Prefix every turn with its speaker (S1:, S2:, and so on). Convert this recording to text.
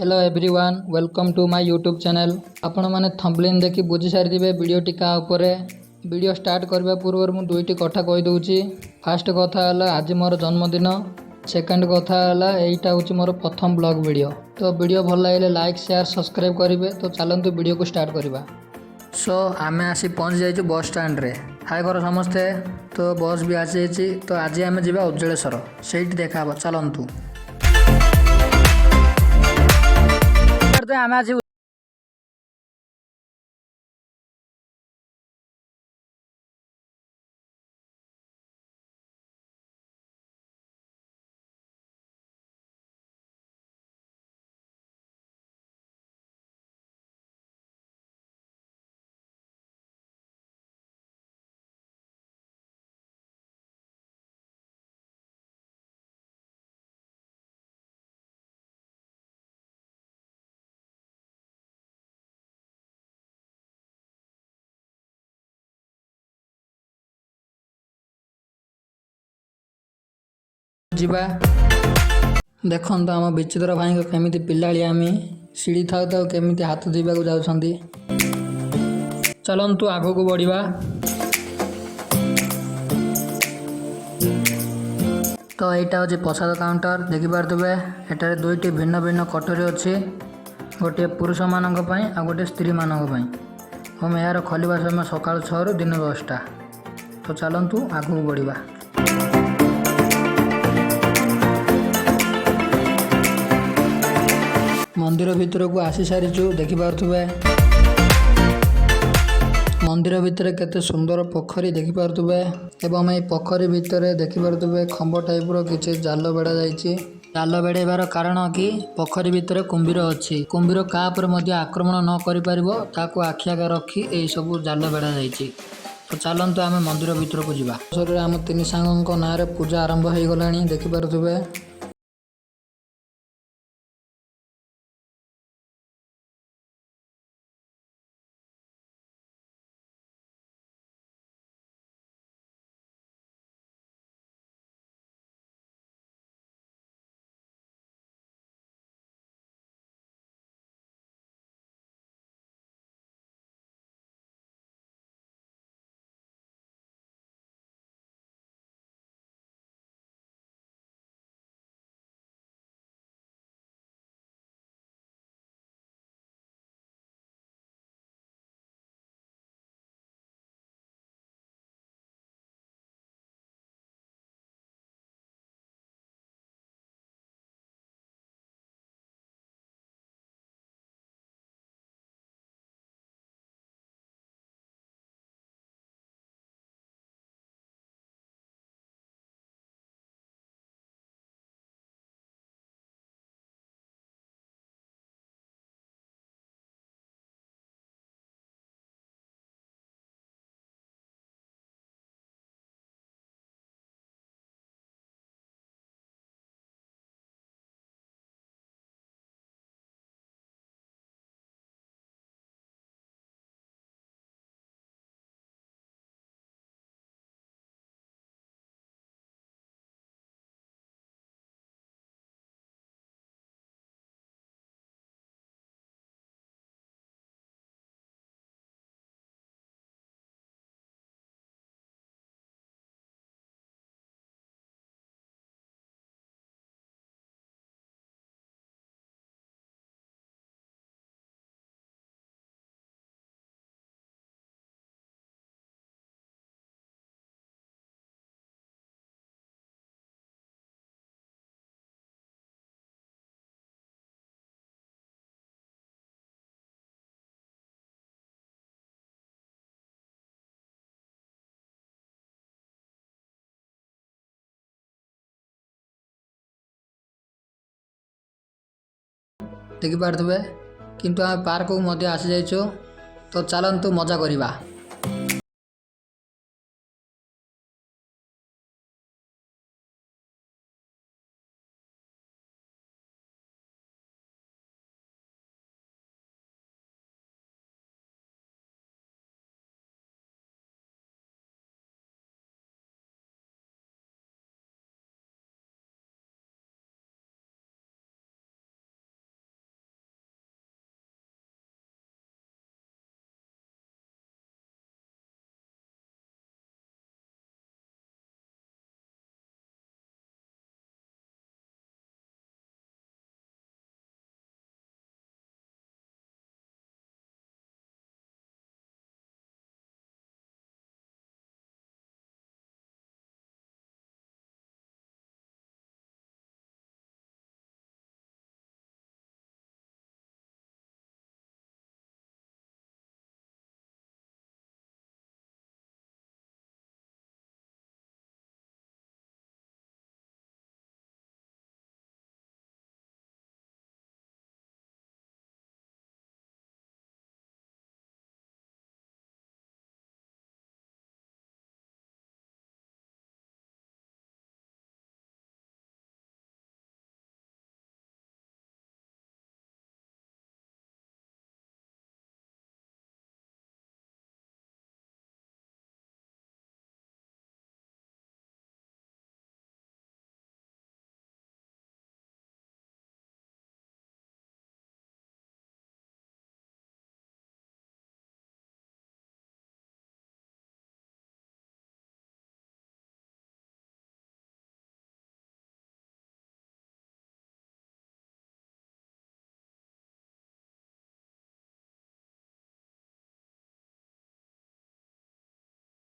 S1: Hello everyone welcome to my YouTube channel. आपण मैंने thumbnail देखि बुझी सारी वीडियो टिका उपरे। वीडियो स्टार्ट करबा पूर्व मु दुईटी कथा कहि दउची। फर्स्ट कथा हला आज मोर जन्मदिन, सेकंड कथा हला एटा होची मोर प्रथम ब्लॉग वीडियो। तो वीडियो भल लागले लाइक शेयर सब्सक्राइब करिवे। तो चलंतु वीडियो को स्टार्ट करबा। सो आमे आसी पहुंच जाइछु बस स्टैंड रे। हाय करो समस्ते। तो बस भी आसी जाइछि। तो आज आमे जिबा उज्जलेश्वर, सेठी देखाबो चलंतु। आमे आज ଯିବା। ଦେଖନ୍ତୁ ଆମ ବିଚିତ୍ର ଭାଇଙ୍କ କେମିତି ପିଲାଳି ଆମେ ସିଡ଼ି ଥାଉ ଥାଉ କେମିତି ହାତ ଧୋଇବାକୁ ଯାଉଛନ୍ତି। ଚଲନ୍ତୁ ଆଗକୁ ବଢ଼ିବା। ତ ଏଇଟା ହେଉଛି ପ୍ରସାଦ କାଉଣ୍ଟର। ଦେଖିପାରୁଥିବେ ଏଠାରେ ଦୁଇଟି ଭିନ୍ନ ଭିନ୍ନ କଟୋରୀ ଅଛି, ଗୋଟିଏ ପୁରୁଷମାନଙ୍କ ପାଇଁ ଆଉ ଗୋଟିଏ ସ୍ତ୍ରୀମାନଙ୍କ ପାଇଁ। ଏବଂ ଏହାର ଖୋଲିବା ସମୟ ସକାଳ 6ରୁ ଦିନ 10ଟା। ତ ଚାଲନ୍ତୁ ଆଗକୁ ବଢ଼ିବା। मंदिर भितर को आसी सारीचु। देखिपारे मंदिर भितर केते सुंदर पोखरी देखिपारे। एवं ये पोखरी भितर देखिपारे खंब टाइप किसी जाल बेड़ा जाइए। जाल बेड़ाइबार कारण कि पोखरी भितर कुंभीर अच्छी। कुंभीर क्या आक्रमण न कर आखि आगे रखी यही सब जाल बेड़ा जाइए। तो चलतु आम मंदिर भितर को जावा। आम तीन सांगों ना पूजा आरंभ हो गला। देखिपारे देखिपारे किंतु आम पार्क को आसी जाइछु। तो चलतु मजा करिबा।